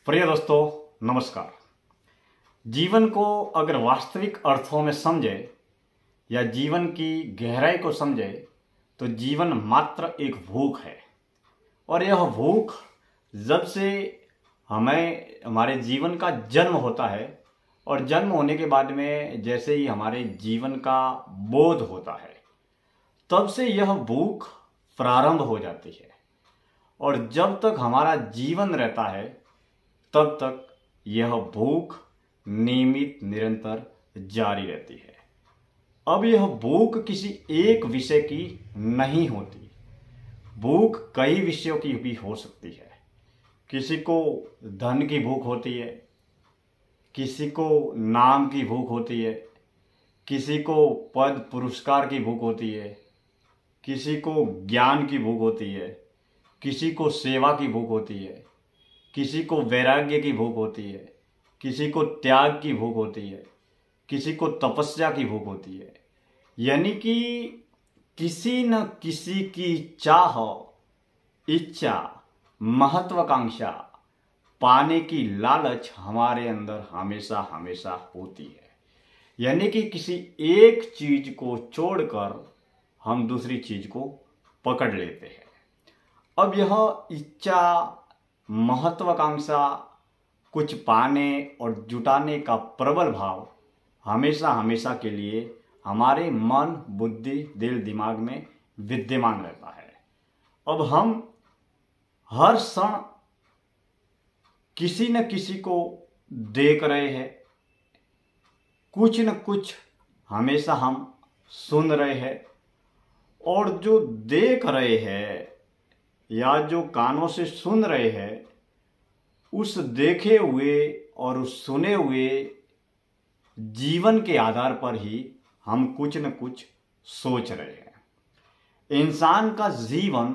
प्रिय दोस्तों, नमस्कार। जीवन को अगर वास्तविक अर्थों में समझे या जीवन की गहराई को समझे तो जीवन मात्र एक भूख है। और यह भूख जब से हमारे जीवन का जन्म होता है और जन्म होने के बाद में जैसे ही हमारे जीवन का बोध होता है तब से यह भूख प्रारंभ हो जाती है। और जब तक हमारा जीवन रहता है तब तक यह भूख नियमित निरंतर जारी रहती है। अब यह भूख किसी एक विषय की नहीं होती, भूख कई विषयों की भी हो सकती है। किसी को धन की भूख होती है, किसी को नाम की भूख होती है, किसी को पद पुरस्कार की भूख होती है, किसी को ज्ञान की भूख होती है, किसी को सेवा की भूख होती है, किसी को वैराग्य की भूख होती है, किसी को त्याग की भूख होती है, किसी को तपस्या की भूख होती है। यानी कि किसी न किसी की चाह, इच्छा, महत्वाकांक्षा, पाने की लालच हमारे अंदर हमेशा हमेशा होती है। यानी कि किसी एक चीज को छोड़कर हम दूसरी चीज को पकड़ लेते हैं। अब यह इच्छा, महत्वाकांक्षा, कुछ पाने और जुटाने का प्रबल भाव हमेशा हमेशा के लिए हमारे मन, बुद्धि, दिल, दिमाग में विद्यमान रहता है। अब हम हर क्षण किसी न किसी को देख रहे हैं, कुछ न कुछ हमेशा हम सुन रहे हैं, और जो देख रहे हैं या जो कानों से सुन रहे हैं उस देखे हुए और उस सुने हुए जीवन के आधार पर ही हम कुछ न कुछ सोच रहे हैं। इंसान का जीवन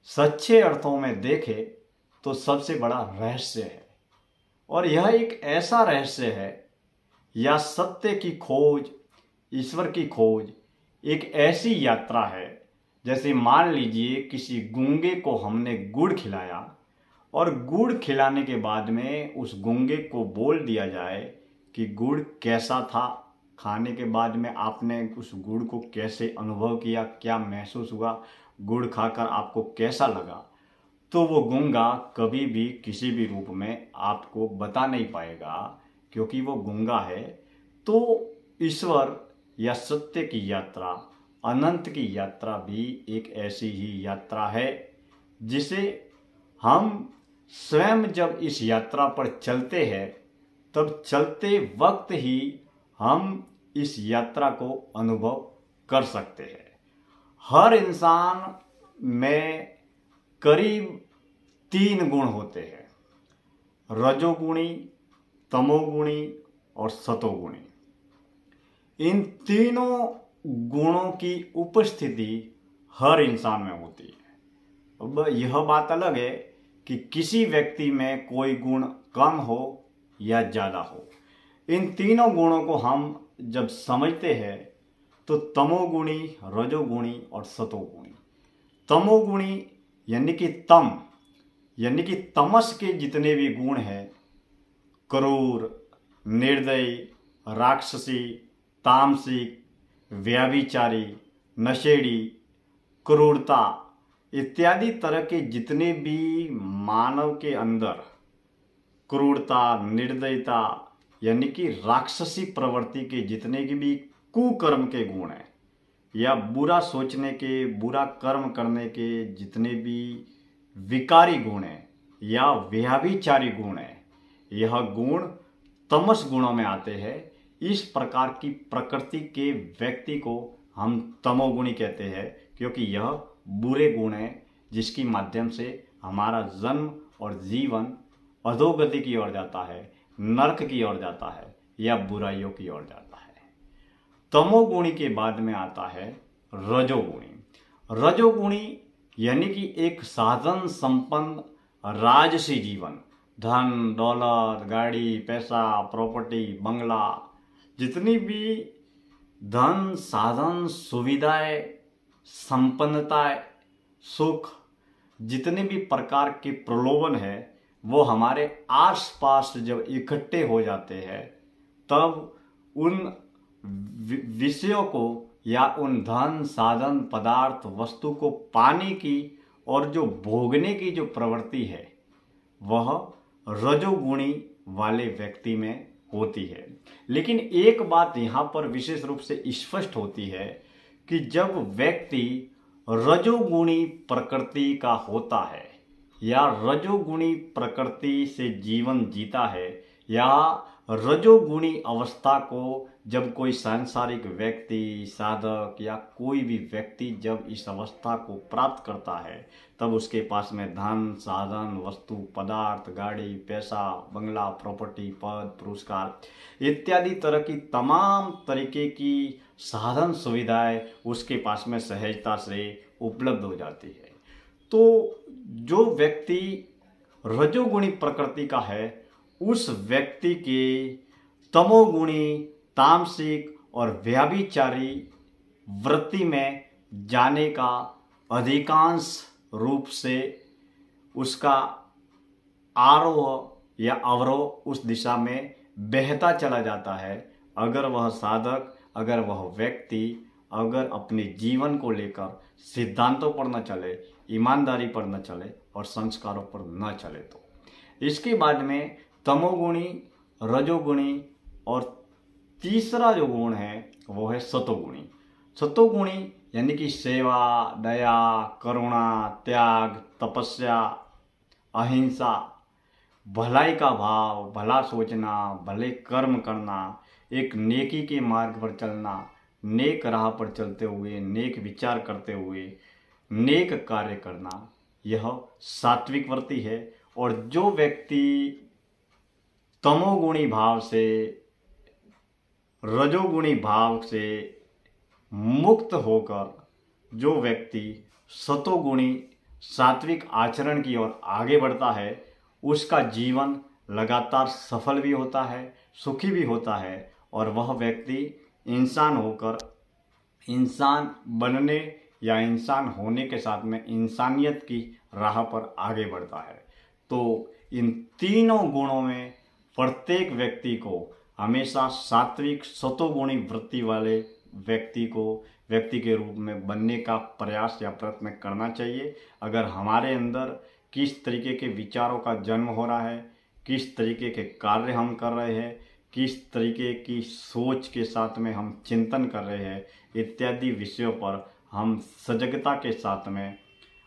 सच्चे अर्थों में देखे तो सबसे बड़ा रहस्य है, और यह एक ऐसा रहस्य है या सत्य की खोज, ईश्वर की खोज एक ऐसी यात्रा है। जैसे मान लीजिए किसी गूंगे को हमने गुड़ खिलाया और गुड़ खिलाने के बाद में उस गूंगे को बोल दिया जाए कि गुड़ कैसा था, खाने के बाद में आपने उस गुड़ को कैसे अनुभव किया, क्या महसूस हुआ, गुड़ खाकर आपको कैसा लगा, तो वो गूंगा कभी भी किसी भी रूप में आपको बता नहीं पाएगा, क्योंकि वो गूंगा है। तो ईश्वर या सत्य की यात्रा, अनंत की यात्रा भी एक ऐसी ही यात्रा है जिसे हम स्वयं जब इस यात्रा पर चलते हैं तब चलते वक्त ही हम इस यात्रा को अनुभव कर सकते हैं। हर इंसान में करीब 3 गुण होते हैं, रजोगुणी, तमोगुणी और सतोगुणी। इन तीनों गुणों की उपस्थिति हर इंसान में होती है। अब यह बात अलग है कि किसी व्यक्ति में कोई गुण कम हो या ज़्यादा हो। इन तीनों गुणों को हम जब समझते हैं तो तमोगुणी, रजोगुणी और सतोगुणी। तमोगुणी यानी कि यानी कि तमस के जितने भी गुण हैं, क्रूर, निर्दयी, राक्षसी, तामसिक, व्यभिचारी, नशेड़ी, क्रूरता इत्यादि तरह के जितने भी मानव के अंदर क्रूरता, निर्दयता यानी कि राक्षसी प्रवृत्ति के जितने की भी कुकर्म के गुण हैं, या बुरा सोचने के, बुरा कर्म करने के जितने भी विकारी गुण हैं या व्यभिचारी गुण हैं, यह गुण तमस गुणों में आते हैं। इस प्रकार की प्रकृति के व्यक्ति को हम तमोगुणी कहते हैं, क्योंकि यह बुरे गुण हैं जिसकी माध्यम से हमारा जन्म और जीवन अधोगति की ओर जाता है, नरक की ओर जाता है या बुराइयों की ओर जाता है। तमोगुणी के बाद में आता है रजोगुणी। रजोगुणी यानी कि एक साधन संपन्न राजसी जीवन, धन, दौलत, गाड़ी, पैसा, प्रॉपर्टी, बंगला, जितनी भी धन, साधन, सुविधाएं, संपन्नताएं, सुख, जितने भी प्रकार के प्रलोभन है वो हमारे आसपास जब इकट्ठे हो जाते हैं तब उन विषयों को या उन धन साधन पदार्थ वस्तु को पाने की और जो भोगने की जो प्रवृत्ति है वह रजोगुणी वाले व्यक्ति में होती है। लेकिन एक बात यहाँ पर विशेष रूप से स्पष्ट होती है कि जब व्यक्ति रजोगुणी प्रकृति का होता है या रजोगुणी प्रकृति से जीवन जीता है या रजोगुणी अवस्था को जब कोई सांसारिक व्यक्ति साधक या कोई भी व्यक्ति जब इस अवस्था को प्राप्त करता है तब उसके पास में धन साधन वस्तु पदार्थ गाड़ी पैसा बंगला प्रॉपर्टी पद पुरस्कार इत्यादि तरह की तमाम तरीके की साधन सुविधाएं उसके पास में सहजता से उपलब्ध हो जाती है। तो जो व्यक्ति रजोगुणी प्रकृति का है उस व्यक्ति के तमोगुणी तामसिक और व्याभिचारी वृत्ति में जाने का अधिकांश रूप से उसका आरोह या अवरोह उस दिशा में बहता चला जाता है अगर वह साधक अगर वह व्यक्ति अगर अपने जीवन को लेकर सिद्धांतों पर न चले ईमानदारी पर न चले और संस्कारों पर न चले। तो इसके बाद में तमोगुणी रजोगुणी और तीसरा जो गुण है वो है सतोगुणी। सतोगुणी यानी कि सेवा दया करुणा त्याग तपस्या अहिंसा भलाई का भाव भला सोचना भले कर्म करना एक नेकी के मार्ग पर चलना नेक राह पर चलते हुए नेक विचार करते हुए नेक कार्य करना यह सात्विक वृत्ति है। और जो व्यक्ति तमोगुणी भाव से रजोगुणी भाव से मुक्त होकर जो व्यक्ति सतोगुणी सात्विक आचरण की ओर आगे बढ़ता है उसका जीवन लगातार सफल भी होता है सुखी भी होता है और वह व्यक्ति इंसान होकर इंसान बनने या इंसान होने के साथ में इंसानियत की राह पर आगे बढ़ता है। तो इन तीनों गुणों में प्रत्येक व्यक्ति को हमेशा सात्विक सतोगुणी वृत्ति वाले व्यक्ति के रूप में बनने का प्रयास या प्रयत्न करना चाहिए। अगर हमारे अंदर किस तरीके के विचारों का जन्म हो रहा है किस तरीके के कार्य हम कर रहे हैं किस तरीके की सोच के साथ में हम चिंतन कर रहे हैं इत्यादि विषयों पर हम सजगता के साथ में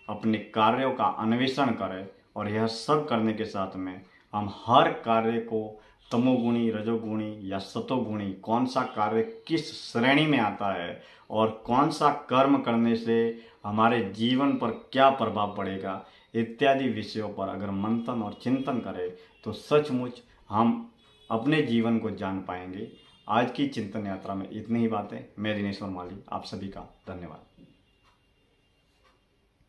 अपने कार्यों का अन्वेषण करें और यह सब करने के साथ में हम हर कार्य को तमोगुणी रजोगुणी या सतोगुणी कौन सा कार्य किस श्रेणी में आता है और कौन सा कर्म करने से हमारे जीवन पर क्या प्रभाव पड़ेगा इत्यादि विषयों पर अगर मंथन और चिंतन करें तो सचमुच हम अपने जीवन को जान पाएंगे। आज की चिंतन यात्रा में इतनी ही बातें। मैं दिनेश्वर माली आप सभी का धन्यवाद।